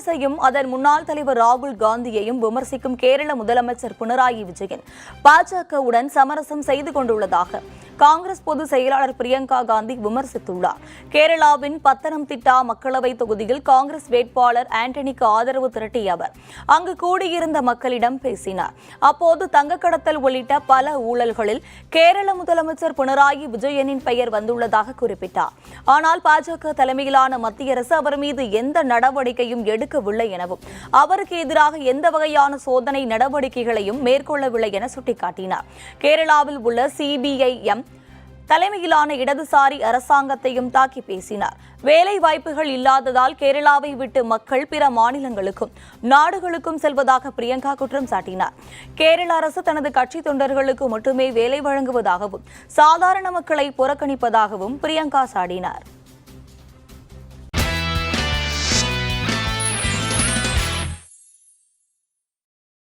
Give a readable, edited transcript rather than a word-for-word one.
காங்கிரஸையும் அதன் முன்னாள் தலைவர் ராகுல் காந்தியையும் விமர்சிக்கும் கேரள முதலமைச்சர் பினராயி விஜயன் பாஜகவுடன் சமரசம் செய்து கொண்டுள்ளதாக காங்கிரஸ் பொதுச் செயலாளர் பிரியங்கா காந்தி விமர்சித்துள்ளார். கேரளாவின் பத்தனம்திட்டா மக்களவைத் தொகுதியில் காங்கிரஸ் வேட்பாளர் ஆண்டனிக்கு ஆதரவு திரட்டிய அவர் அங்கு கூடியிருந்த மக்களிடம் பேசினார். அப்போது தங்கக்கடத்தல் உள்ளிட்ட பல ஊழல்களில் கேரள முதலமைச்சர் பினராயி விஜயனின் பெயர் வந்துள்ளதாக குறிப்பிட்டார். ஆனால் பாஜக தலைமையிலான மத்திய அரசு அவர் மீது எந்த நடவடிக்கையும் எடுக்கவில்லை எனவும் அவருக்கு எதிராக எந்த வகையான சோதனை நடவடிக்கைகளையும் மேற்கொள்ளவில்லை என சுட்டிக்காட்டினார். கேரளாவில் உள்ள சிபிஐஎம் தலைமையிலான இடதுசாரி அரசாங்கத்தையும் தாக்கி பேசினார். வேலை வாய்ப்புகள் இல்லாததால் கேரளாவை விட்டு மக்கள் பிற மாநிலங்களுக்கும் நாடுகளுக்கும் செல்வதாக பிரியங்கா குற்றம் சாட்டினார். கேரள அரசு தனது கட்சி தொண்டர்களுக்கு மட்டுமே வேலை வழங்குவதாகவும் சாதாரண மக்களை புறக்கணிப்பதாகவும் பிரியங்கா சாடினார்.